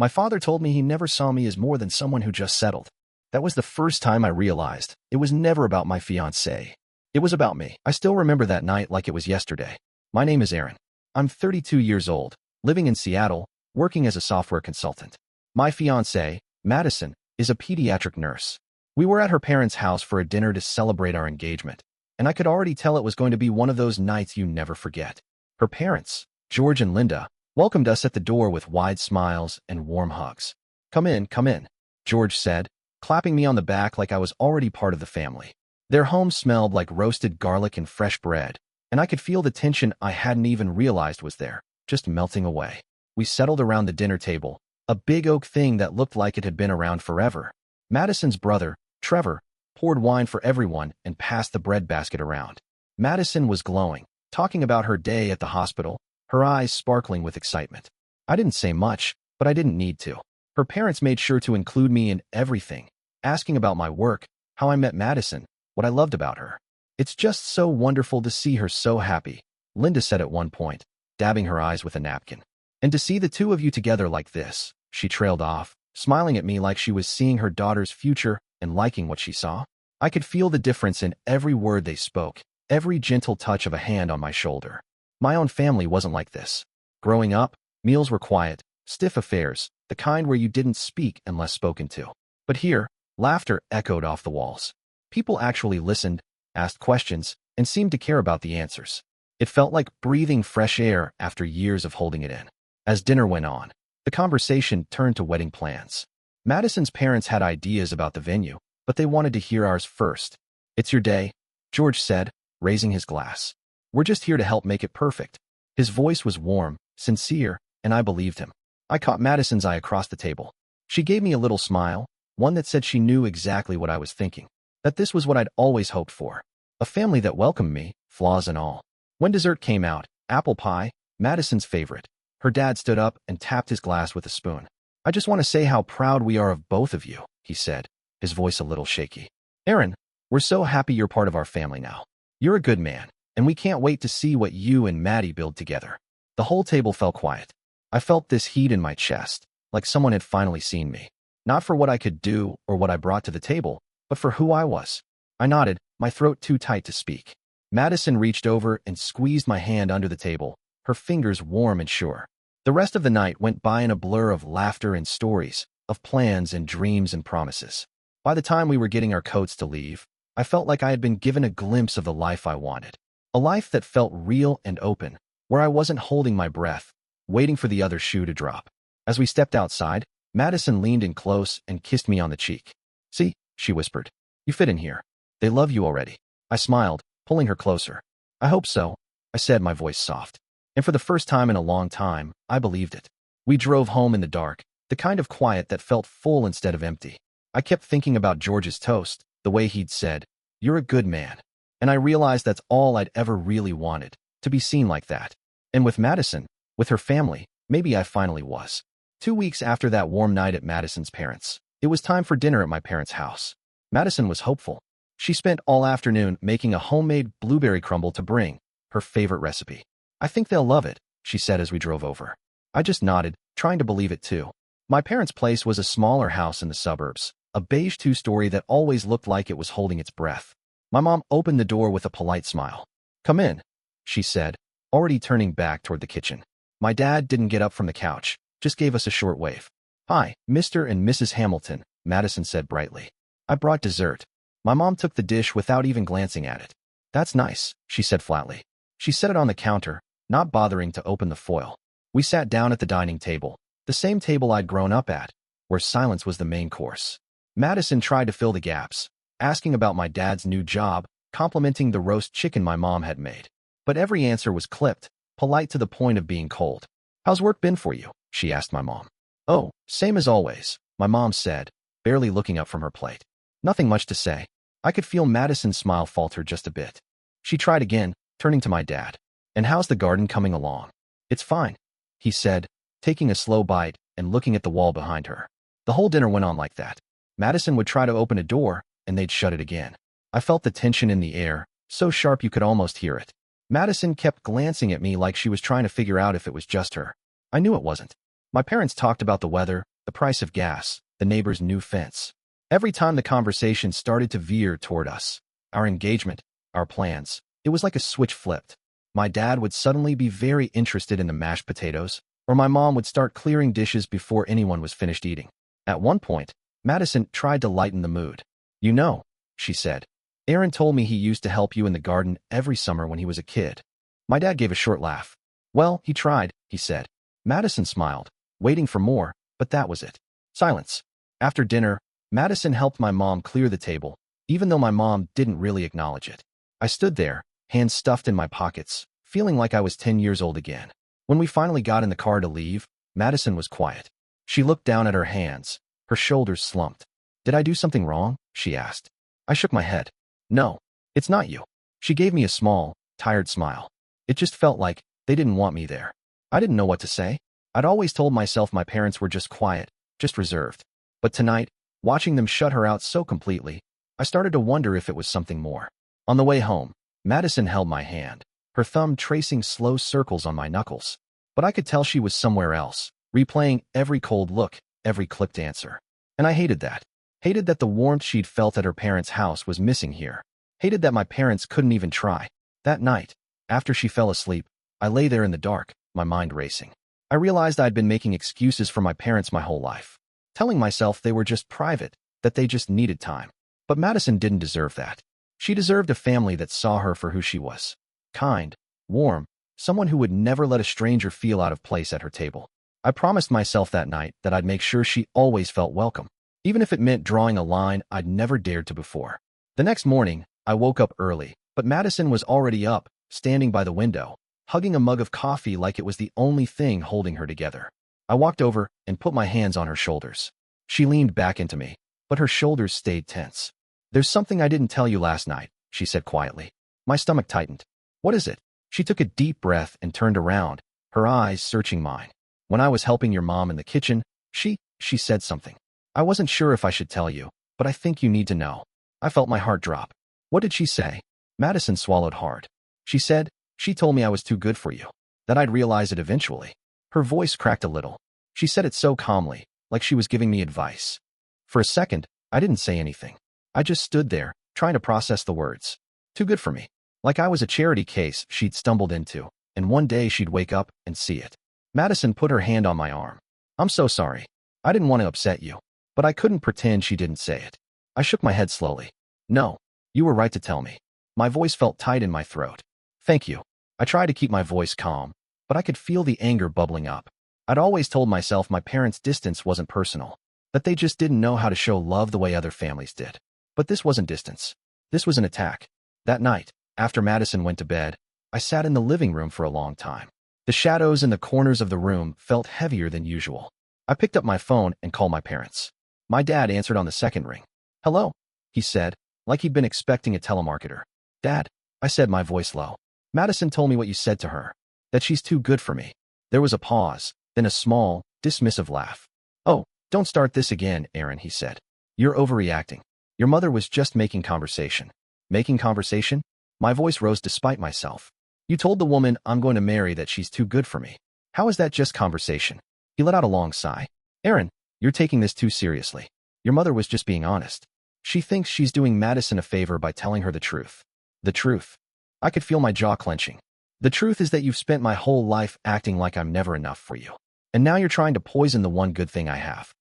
My father told me he never saw me as more than someone who just settled. That was the first time I realized it was never about my fiancée. It was about me. I still remember that night like it was yesterday. My name is Aaron. I'm 32 years old, living in Seattle, working as a software consultant. My fiancée, Madison, is a pediatric nurse. We were at her parents' house for a dinner to celebrate our engagement, and I could already tell it was going to be one of those nights you never forget. Her parents, George and Linda, welcomed us at the door with wide smiles and warm hugs. Come in, George said, clapping me on the back like I was already part of the family. Their home smelled like roasted garlic and fresh bread, and I could feel the tension I hadn't even realized was there, just melting away. We settled around the dinner table, a big oak thing that looked like it had been around forever. Madison's brother, Trevor, poured wine for everyone and passed the bread basket around. Madison was glowing, talking about her day at the hospital, her eyes sparkling with excitement. I didn't say much, but I didn't need to. Her parents made sure to include me in everything, asking about my work, how I met Madison, what I loved about her. It's just so wonderful to see her so happy, Linda said at one point, dabbing her eyes with a napkin. And to see the two of you together like this, she trailed off, smiling at me like she was seeing her daughter's future and liking what she saw. I could feel the difference in every word they spoke, every gentle touch of a hand on my shoulder. My own family wasn't like this. Growing up, meals were quiet, stiff affairs, the kind where you didn't speak unless spoken to. But here, laughter echoed off the walls. People actually listened, asked questions, and seemed to care about the answers. It felt like breathing fresh air after years of holding it in. As dinner went on, the conversation turned to wedding plans. Madison's parents had ideas about the venue, but they wanted to hear ours first. It's your day, George said, raising his glass. We're just here to help make it perfect. His voice was warm, sincere, and I believed him. I caught Madison's eye across the table. She gave me a little smile, one that said she knew exactly what I was thinking, that this was what I'd always hoped for. A family that welcomed me, flaws and all. When dessert came out, apple pie, Madison's favorite, her dad stood up and tapped his glass with a spoon. I just want to say how proud we are of both of you, he said, his voice a little shaky. Aaron, we're so happy you're part of our family now. You're a good man, and we can't wait to see what you and Maddie build together. The whole table fell quiet. I felt this heat in my chest, like someone had finally seen me. Not for what I could do or what I brought to the table, but for who I was. I nodded, my throat too tight to speak. Madison reached over and squeezed my hand under the table, her fingers warm and sure. The rest of the night went by in a blur of laughter and stories, of plans and dreams and promises. By the time we were getting our coats to leave, I felt like I had been given a glimpse of the life I wanted. A life that felt real and open, where I wasn't holding my breath, waiting for the other shoe to drop. As we stepped outside, Madison leaned in close and kissed me on the cheek. See, she whispered. You fit in here. They love you already. I smiled, pulling her closer. I hope so, I said, my voice soft. And for the first time in a long time, I believed it. We drove home in the dark, the kind of quiet that felt full instead of empty. I kept thinking about George's toast, the way he'd said, "You're a good man." And I realized that's all I'd ever really wanted, to be seen like that. And with Madison, with her family, maybe I finally was. 2 weeks after that warm night at Madison's parents', it was time for dinner at my parents' house. Madison was hopeful. She spent all afternoon making a homemade blueberry crumble to bring, her favorite recipe. I think they'll love it, she said as we drove over. I just nodded, trying to believe it too. My parents' place was a smaller house in the suburbs, a beige two-story that always looked like it was holding its breath. My mom opened the door with a polite smile. Come in, she said, already turning back toward the kitchen. My dad didn't get up from the couch, just gave us a short wave. Hi, Mr. and Mrs. Hamilton, Madison said brightly. I brought dessert. My mom took the dish without even glancing at it. That's nice, she said flatly. She set it on the counter, not bothering to open the foil. We sat down at the dining table, the same table I'd grown up at, where silence was the main course. Madison tried to fill the gaps, asking about my dad's new job, complimenting the roast chicken my mom had made. But every answer was clipped, polite to the point of being cold. How's work been for you? She asked my mom. Oh, same as always, my mom said, barely looking up from her plate. Nothing much to say. I could feel Madison's smile falter just a bit. She tried again, turning to my dad. And how's the garden coming along? It's fine, he said, taking a slow bite and looking at the wall behind her. The whole dinner went on like that. Madison would try to open a door, and they'd shut it again. I felt the tension in the air, so sharp you could almost hear it. Madison kept glancing at me like she was trying to figure out if it was just her. I knew it wasn't. My parents talked about the weather, the price of gas, the neighbor's new fence. Every time the conversation started to veer toward us, our engagement, our plans, it was like a switch flipped. My dad would suddenly be very interested in the mashed potatoes, or my mom would start clearing dishes before anyone was finished eating. At one point, Madison tried to lighten the mood. You know, she said, Aaron told me he used to help you in the garden every summer when he was a kid. My dad gave a short laugh. Well, he tried, he said. Madison smiled, waiting for more, but that was it. Silence. After dinner, Madison helped my mom clear the table, even though my mom didn't really acknowledge it. I stood there, hands stuffed in my pockets, feeling like I was 10 years old again. When we finally got in the car to leave, Madison was quiet. She looked down at her hands, her shoulders slumped. Did I do something wrong? She asked. I shook my head. No, it's not you. She gave me a small, tired smile. It just felt like they didn't want me there. I didn't know what to say. I'd always told myself my parents were just quiet, just reserved. But tonight, watching them shut her out so completely, I started to wonder if it was something more. On the way home, Madison held my hand, her thumb tracing slow circles on my knuckles. But I could tell she was somewhere else, replaying every cold look, every clipped answer. And I hated that. Hated that the warmth she'd felt at her parents' house was missing here. Hated that my parents couldn't even try. That night, after she fell asleep, I lay there in the dark, my mind racing. I realized I'd been making excuses for my parents my whole life, telling myself they were just private, that they just needed time. But Madison didn't deserve that. She deserved a family that saw her for who she was. Kind, warm, someone who would never let a stranger feel out of place at her table. I promised myself that night that I'd make sure she always felt welcome, even if it meant drawing a line I'd never dared to before. The next morning, I woke up early, but Madison was already up, standing by the window, hugging a mug of coffee like it was the only thing holding her together. I walked over and put my hands on her shoulders. She leaned back into me, but her shoulders stayed tense. There's something I didn't tell you last night, she said quietly. My stomach tightened. What is it? She took a deep breath and turned around, her eyes searching mine. When I was helping your mom in the kitchen, she said something. I wasn't sure if I should tell you, but I think you need to know. I felt my heart drop. What did she say? Madison swallowed hard. She told me I was too good for you, that I'd realize it eventually. Her voice cracked a little. She said it so calmly, like she was giving me advice. For a second, I didn't say anything. I just stood there, trying to process the words. Too good for me. Like I was a charity case she'd stumbled into, and one day she'd wake up and see it. Madison put her hand on my arm. I'm so sorry. I didn't want to upset you, but I couldn't pretend she didn't say it. I shook my head slowly. No, you were right to tell me. My voice felt tight in my throat. Thank you. I tried to keep my voice calm, but I could feel the anger bubbling up. I'd always told myself my parents' distance wasn't personal, that they just didn't know how to show love the way other families did. But this wasn't distance. This was an attack. That night, after Madison went to bed, I sat in the living room for a long time. The shadows in the corners of the room felt heavier than usual. I picked up my phone and called my parents. My dad answered on the second ring. Hello, he said, like he'd been expecting a telemarketer. Dad, I said, my voice low. Madison told me what you said to her, that she's too good for me. There was a pause, then a small, dismissive laugh. Oh, don't start this again, Aaron, he said. You're overreacting. Your mother was just making conversation. Making conversation? My voice rose despite myself. You told the woman I'm going to marry that she's too good for me. How is that just conversation? He let out a long sigh. Aaron, you're taking this too seriously. Your mother was just being honest. She thinks she's doing Madison a favor by telling her the truth. The truth. I could feel my jaw clenching. The truth is that you've spent my whole life acting like I'm never enough for you. And now you're trying to poison the one good thing I have.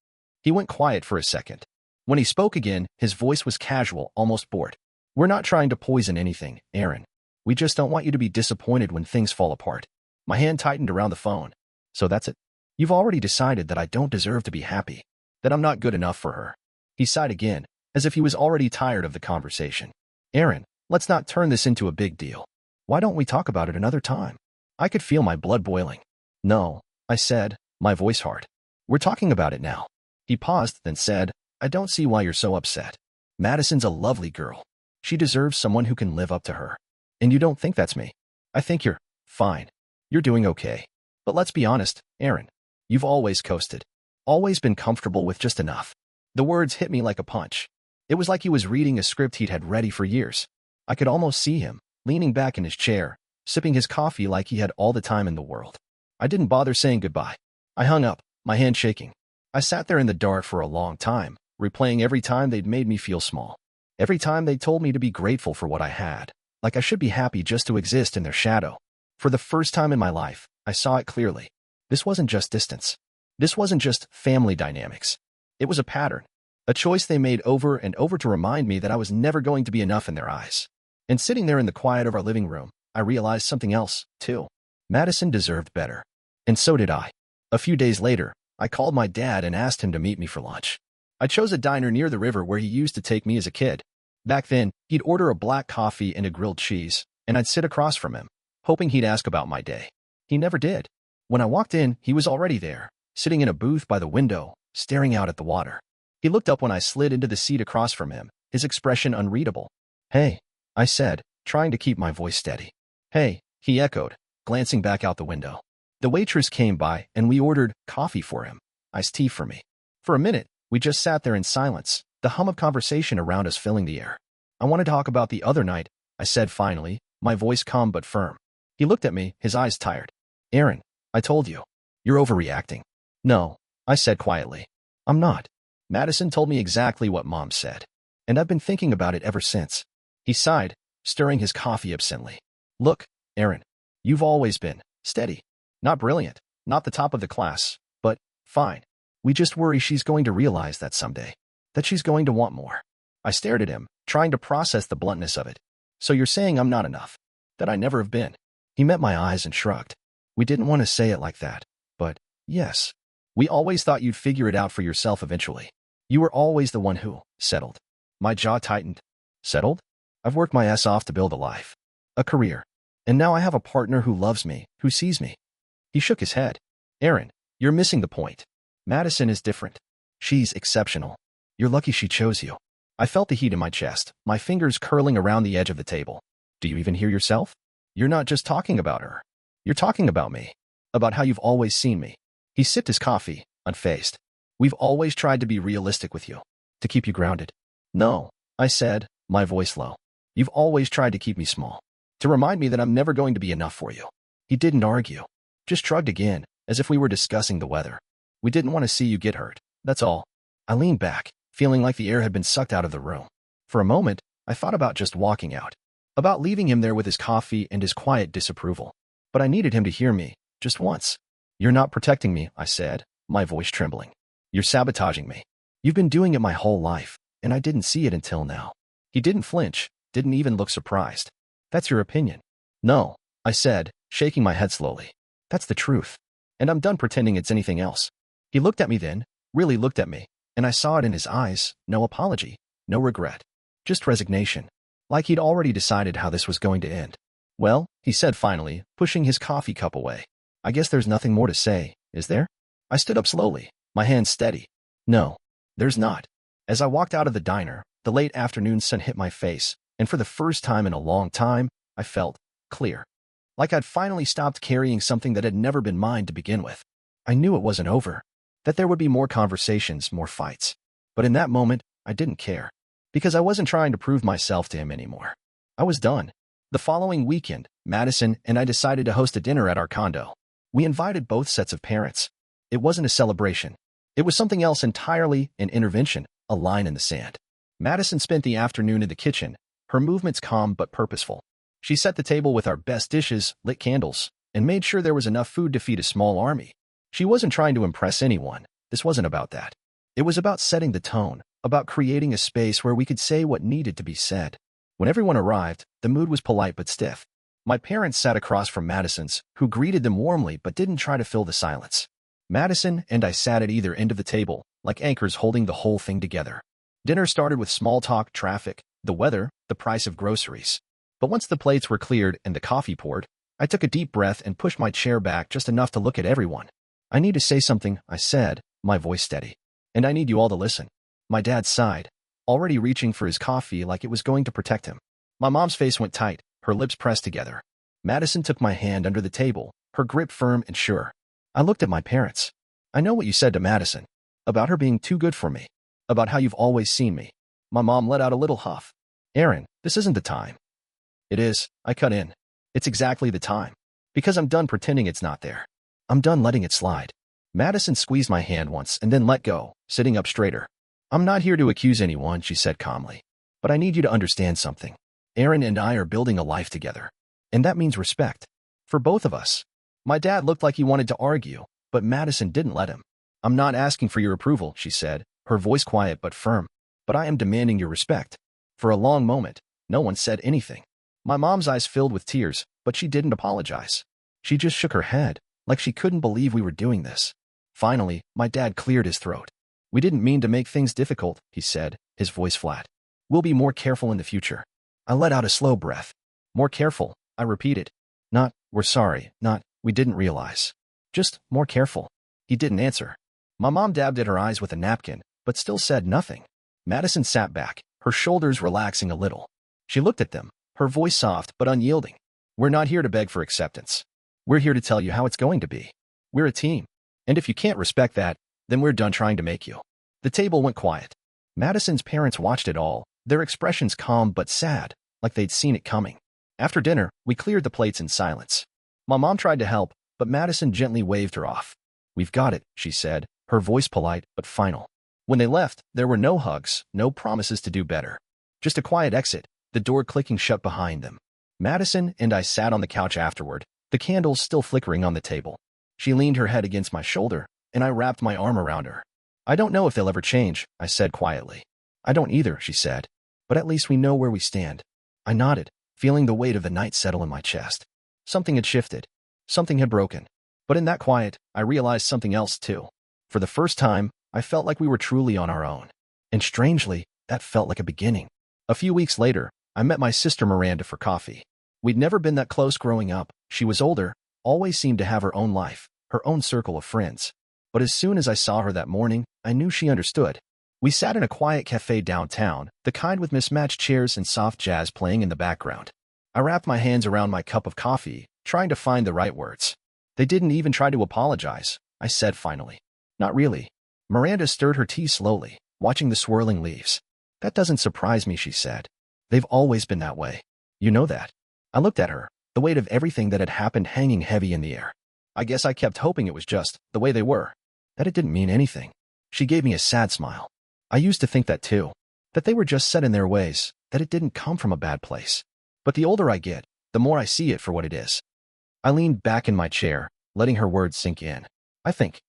He went quiet for a second. When he spoke again, his voice was casual, almost bored. We're not trying to poison anything, Aaron. We just don't want you to be disappointed when things fall apart. My hand tightened around the phone. So that's it. You've already decided that I don't deserve to be happy, that I'm not good enough for her. He sighed again, as if he was already tired of the conversation. Aaron, let's not turn this into a big deal. Why don't we talk about it another time? I could feel my blood boiling. No, I said, my voice hard. We're talking about it now. He paused, then said, I don't see why you're so upset. Madison's a lovely girl. She deserves someone who can live up to her. And you don't think that's me. I think you're fine. You're doing okay. But let's be honest, Aaron. You've always coasted. Always been comfortable with just enough. The words hit me like a punch. It was like he was reading a script he'd had ready for years. I could almost see him, leaning back in his chair, sipping his coffee like he had all the time in the world. I didn't bother saying goodbye. I hung up, my hand shaking. I sat there in the dark for a long time, replaying every time they'd made me feel small. Every time they told me to be grateful for what I had, like I should be happy just to exist in their shadow. For the first time in my life, I saw it clearly. This wasn't just distance. This wasn't just family dynamics. It was a pattern, a choice they made over and over to remind me that I was never going to be enough in their eyes. And sitting there in the quiet of our living room, I realized something else, too. Madison deserved better. And so did I. A few days later, I called my dad and asked him to meet me for lunch. I chose a diner near the river where he used to take me as a kid. Back then, he'd order a black coffee and a grilled cheese, and I'd sit across from him, hoping he'd ask about my day. He never did. When I walked in, he was already there, sitting in a booth by the window, staring out at the water. He looked up when I slid into the seat across from him, his expression unreadable. "Hey," I said, trying to keep my voice steady. "Hey," he echoed, glancing back out the window. The waitress came by, and we ordered coffee for him, iced tea for me. For a minute, we just sat there in silence, the hum of conversation around us filling the air. "I want to talk about the other night," I said finally, my voice calm but firm. He looked at me, his eyes tired. "Aaron, I told you. You're overreacting." "No," I said quietly. "I'm not. Madison told me exactly what Mom said, and I've been thinking about it ever since." He sighed, stirring his coffee absently. "Look, Aaron, you've always been steady. Not brilliant, not the top of the class, but fine. We just worry she's going to realize that someday, that she's going to want more." I stared at him, trying to process the bluntness of it. "So you're saying I'm not enough? That I never have been?" He met my eyes and shrugged. "We didn't want to say it like that, but yes. We always thought you'd figure it out for yourself eventually. You were always the one who settled." My jaw tightened. Settled? I've worked my ass off to build a life, a career, and now I have a partner who loves me, who sees me. He shook his head. "Aaron, you're missing the point. Madison is different. She's exceptional. You're lucky she chose you." I felt the heat in my chest, my fingers curling around the edge of the table. "Do you even hear yourself? You're not just talking about her. You're talking about me, about how you've always seen me." He sipped his coffee, unfazed. "We've always tried to be realistic with you, to keep you grounded." "No," I said, my voice low. "You've always tried to keep me small, to remind me that I'm never going to be enough for you." He didn't argue, just shrugged again, as if we were discussing the weather. "We didn't want to see you get hurt, that's all." I leaned back, feeling like the air had been sucked out of the room. For a moment, I thought about just walking out, about leaving him there with his coffee and his quiet disapproval. But I needed him to hear me, just once. "You're not protecting me," I said, my voice trembling. "You're sabotaging me. You've been doing it my whole life, and I didn't see it until now." He didn't flinch, didn't even look surprised. "That's your opinion." "No," I said, shaking my head slowly. "That's the truth. And I'm done pretending it's anything else." He looked at me then, really looked at me, and I saw it in his eyes, no apology, no regret, just resignation, like he'd already decided how this was going to end. "Well," he said finally, pushing his coffee cup away, "I guess there's nothing more to say, is there?" I stood up slowly, my hands steady. "No, there's not." As I walked out of the diner, the late afternoon sun hit my face, and for the first time in a long time, I felt clear. Like I'd finally stopped carrying something that had never been mine to begin with. I knew it wasn't over, that there would be more conversations, more fights. But in that moment, I didn't care, because I wasn't trying to prove myself to him anymore. I was done. The following weekend, Madison and I decided to host a dinner at our condo. We invited both sets of parents. It wasn't a celebration. It was something else entirely, an intervention, a line in the sand. Madison spent the afternoon in the kitchen, her movements calm but purposeful. She set the table with our best dishes, lit candles, and made sure there was enough food to feed a small army. She wasn't trying to impress anyone. This wasn't about that. It was about setting the tone, about creating a space where we could say what needed to be said. When everyone arrived, the mood was polite but stiff. My parents sat across from Madison's, who greeted them warmly but didn't try to fill the silence. Madison and I sat at either end of the table, like anchors holding the whole thing together. Dinner started with small talk, traffic, the weather, the price of groceries. But once the plates were cleared and the coffee poured, I took a deep breath and pushed my chair back just enough to look at everyone. "I need to say something," I said, my voice steady. "And I need you all to listen." My dad sighed, already reaching for his coffee like it was going to protect him. My mom's face went tight, her lips pressed together. Madison took my hand under the table, her grip firm and sure. I looked at my parents. "I know what you said to Madison, about her being too good for me, about how you've always seen me." My mom let out a little huff. "Aaron, this isn't the time." "It is," I cut in. "It's exactly the time. Because I'm done pretending it's not there. I'm done letting it slide." Madison squeezed my hand once and then let go, sitting up straighter. I'm not here to accuse anyone, she said calmly. But I need you to understand something. Aaron and I are building a life together. And that means respect. For both of us. My dad looked like he wanted to argue, but Madison didn't let him. I'm not asking for your approval, she said, her voice quiet but firm. But I am demanding your respect. For a long moment, no one said anything. My mom's eyes filled with tears, but she didn't apologize. She just shook her head, like she couldn't believe we were doing this. Finally, my dad cleared his throat. We didn't mean to make things difficult, he said, his voice flat. We'll be more careful in the future. I let out a slow breath. More careful, I repeated. Not, we're sorry, not, we didn't realize. Just more careful. He didn't answer. My mom dabbed at her eyes with a napkin, but still said nothing. Madison sat back, her shoulders relaxing a little. She looked at them, her voice soft but unyielding. We're not here to beg for acceptance. We're here to tell you how it's going to be. We're a team. And if you can't respect that, then we're done trying to make you. The table went quiet. Madison's parents watched it all, their expressions calm but sad, like they'd seen it coming. After dinner, we cleared the plates in silence. My mom tried to help, but Madison gently waved her off. We've got it, she said, her voice polite but final. When they left, there were no hugs, no promises to do better. Just a quiet exit, the door clicking shut behind them. Madison and I sat on the couch afterward, the candles still flickering on the table. She leaned her head against my shoulder, and I wrapped my arm around her. I don't know if they'll ever change, I said quietly. I don't either, she said. But at least we know where we stand. I nodded, feeling the weight of the night settle in my chest. Something had shifted. Something had broken. But in that quiet, I realized something else too. For the first time, I felt like we were truly on our own. And strangely, that felt like a beginning. A few weeks later, I met my sister Miranda for coffee. We'd never been that close growing up. She was older, always seemed to have her own life, her own circle of friends. But as soon as I saw her that morning, I knew she understood. We sat in a quiet cafe downtown, the kind with mismatched chairs and soft jazz playing in the background. I wrapped my hands around my cup of coffee, trying to find the right words. They didn't even try to apologize, I said finally. Not really. Miranda stirred her tea slowly, watching the swirling leaves. That doesn't surprise me, she said. They've always been that way. You know that. I looked at her, the weight of everything that had happened hanging heavy in the air. I guess I kept hoping it was just the way they were, that it didn't mean anything. She gave me a sad smile. I used to think that too, that they were just set in their ways, that it didn't come from a bad place. But the older I get, the more I see it for what it is. I leaned back in my chair, letting her words sink in. I think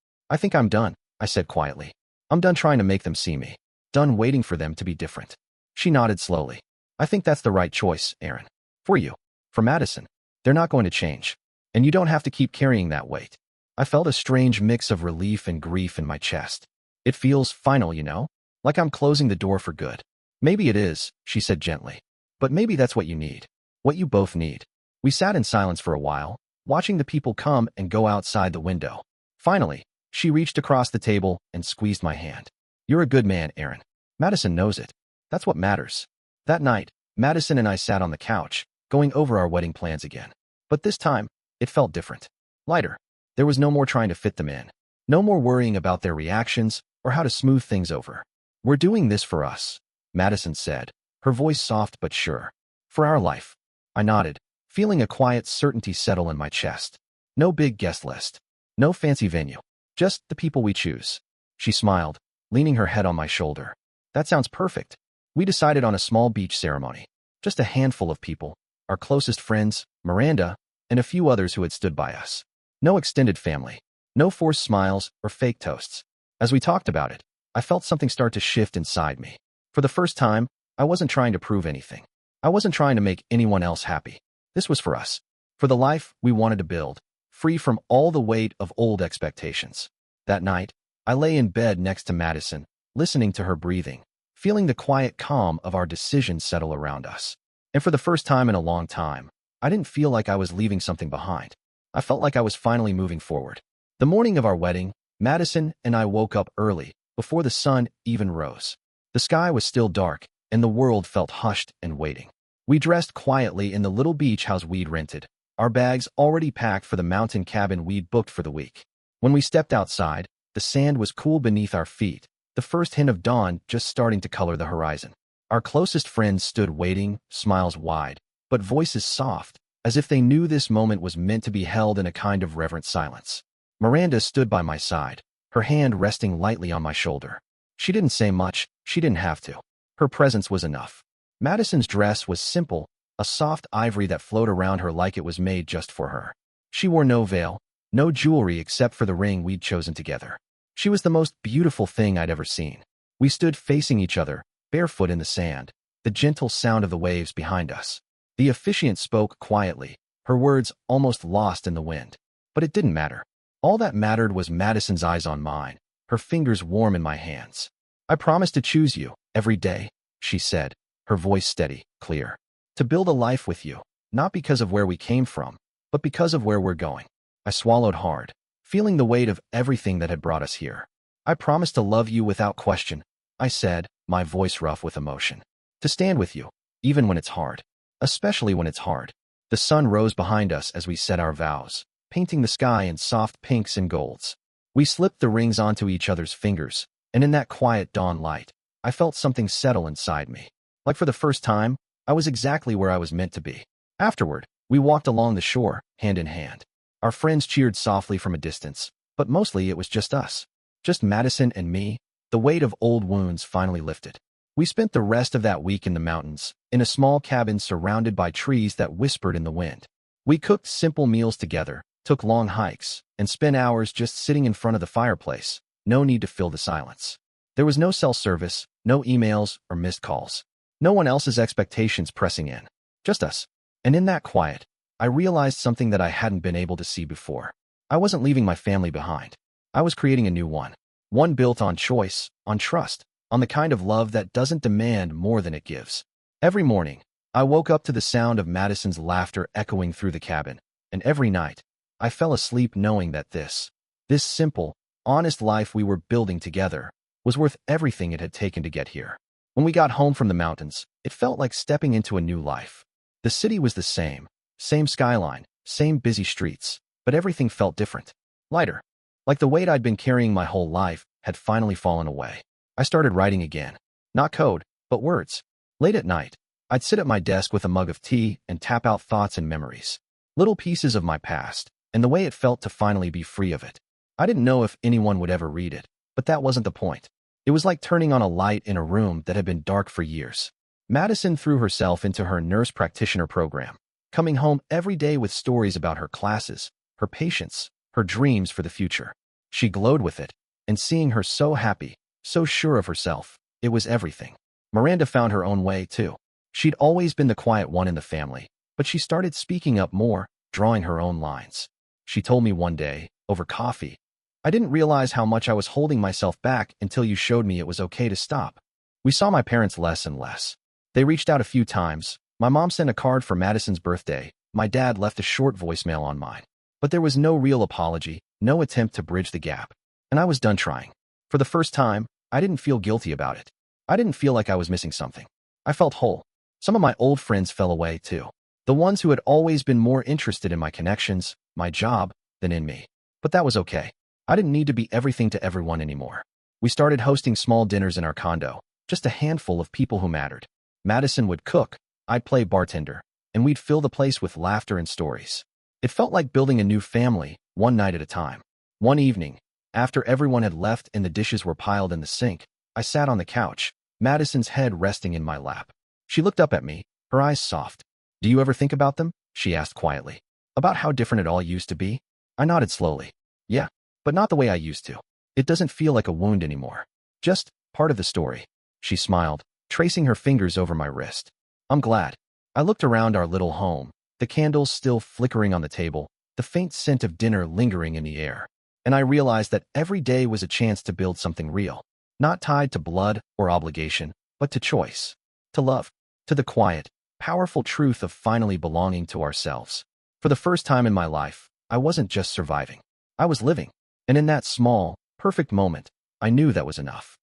I'm done, I said quietly. I'm done trying to make them see me. Done waiting for them to be different. She nodded slowly. I think that's the right choice, Aaron. For you. For Madison. They're not going to change. And you don't have to keep carrying that weight. I felt a strange mix of relief and grief in my chest. It feels final, you know? Like I'm closing the door for good. Maybe it is, she said gently. But maybe that's what you need. What you both need. We sat in silence for a while, watching the people come and go outside the window. Finally, she reached across the table and squeezed my hand. You're a good man, Aaron. Madison knows it. That's what matters. That night, Madison and I sat on the couch, going over our wedding plans again. But this time, it felt different. Lighter. There was no more trying to fit them in. No more worrying about their reactions or how to smooth things over. We're doing this for us, Madison said, her voice soft but sure. For our life. I nodded, feeling a quiet certainty settle in my chest. No big guest list. No fancy venue. Just the people we choose. She smiled, leaning her head on my shoulder. That sounds perfect. We decided on a small beach ceremony. Just a handful of people, our closest friends, Miranda, and a few others who had stood by us. No extended family. No forced smiles or fake toasts. As we talked about it, I felt something start to shift inside me. For the first time, I wasn't trying to prove anything. I wasn't trying to make anyone else happy. This was for us. For the life we wanted to build, free from all the weight of old expectations. That night, I lay in bed next to Madison, listening to her breathing, feeling the quiet calm of our decision settle around us. And for the first time in a long time, I didn't feel like I was leaving something behind. I felt like I was finally moving forward. The morning of our wedding, Madison and I woke up early, before the sun even rose. The sky was still dark, and the world felt hushed and waiting. We dressed quietly in the little beach house we'd rented, our bags already packed for the mountain cabin we'd booked for the week. When we stepped outside, the sand was cool beneath our feet, the first hint of dawn just starting to color the horizon. Our closest friends stood waiting, smiles wide, but voices soft, as if they knew this moment was meant to be held in a kind of reverent silence. Miranda stood by my side, her hand resting lightly on my shoulder. She didn't say much, she didn't have to. Her presence was enough. Madison's dress was simple, a soft ivory that flowed around her like it was made just for her. She wore no veil, no jewelry except for the ring we'd chosen together. She was the most beautiful thing I'd ever seen. We stood facing each other, barefoot in the sand, the gentle sound of the waves behind us. The officiant spoke quietly, her words almost lost in the wind. But it didn't matter. All that mattered was Madison's eyes on mine, her fingers warm in my hands. "I promise to choose you, every day," she said, her voice steady, clear. "To build a life with you, not because of where we came from, but because of where we're going." I swallowed hard, feeling the weight of everything that had brought us here. "I promise to love you without question," I said, my voice rough with emotion. "To stand with you, even when it's hard. Especially when it's hard." The sun rose behind us as we said our vows, painting the sky in soft pinks and golds. We slipped the rings onto each other's fingers, and in that quiet dawn light, I felt something settle inside me. Like for the first time, I was exactly where I was meant to be. Afterward, we walked along the shore, hand in hand. Our friends cheered softly from a distance, but mostly it was just us. Just Madison and me. The weight of old wounds finally lifted. We spent the rest of that week in the mountains, in a small cabin surrounded by trees that whispered in the wind. We cooked simple meals together, took long hikes, and spent hours just sitting in front of the fireplace. No need to fill the silence. There was no cell service, no emails or missed calls. No one else's expectations pressing in. Just us. And in that quiet, I realized something that I hadn't been able to see before. I wasn't leaving my family behind. I was creating a new one. One built on choice, on trust, on the kind of love that doesn't demand more than it gives. Every morning, I woke up to the sound of Madison's laughter echoing through the cabin, and every night, I fell asleep knowing that this simple, honest life we were building together was worth everything it had taken to get here. When we got home from the mountains, it felt like stepping into a new life. The city was the same skyline, same busy streets, but everything felt different. Lighter. Like the weight I'd been carrying my whole life had finally fallen away. I started writing again. Not code, but words. Late at night, I'd sit at my desk with a mug of tea and tap out thoughts and memories. Little pieces of my past, and the way it felt to finally be free of it. I didn't know if anyone would ever read it, but that wasn't the point. It was like turning on a light in a room that had been dark for years. Madison threw herself into her nurse practitioner program, coming home every day with stories about her classes, her patients, her dreams for the future. She glowed with it, and seeing her so happy, so sure of herself, it was everything. Miranda found her own way, too. She'd always been the quiet one in the family, but she started speaking up more, drawing her own lines. She told me one day, over coffee, "I didn't realize how much I was holding myself back until you showed me it was okay to stop." We saw my parents less and less. They reached out a few times. My mom sent a card for Madison's birthday. My dad left a short voicemail on mine. But there was no real apology, no attempt to bridge the gap. And I was done trying. For the first time, I didn't feel guilty about it. I didn't feel like I was missing something. I felt whole. Some of my old friends fell away, too. The ones who had always been more interested in my connections, my job, than in me. But that was okay. I didn't need to be everything to everyone anymore. We started hosting small dinners in our condo, just a handful of people who mattered. Madison would cook, I'd play bartender, and we'd fill the place with laughter and stories. It felt like building a new family, one night at a time. One evening, after everyone had left and the dishes were piled in the sink, I sat on the couch, Madison's head resting in my lap. She looked up at me, her eyes soft. "Do you ever think about them?" she asked quietly. "About how different it all used to be?" I nodded slowly. "Yeah, but not the way I used to. It doesn't feel like a wound anymore. Just part of the story." She smiled, tracing her fingers over my wrist. "I'm glad." I looked around our little home, the candles still flickering on the table, the faint scent of dinner lingering in the air. And I realized that every day was a chance to build something real, not tied to blood or obligation, but to choice, to love, to the quiet, powerful truth of finally belonging to ourselves. For the first time in my life, I wasn't just surviving. I was living. And in that small, perfect moment, I knew that was enough.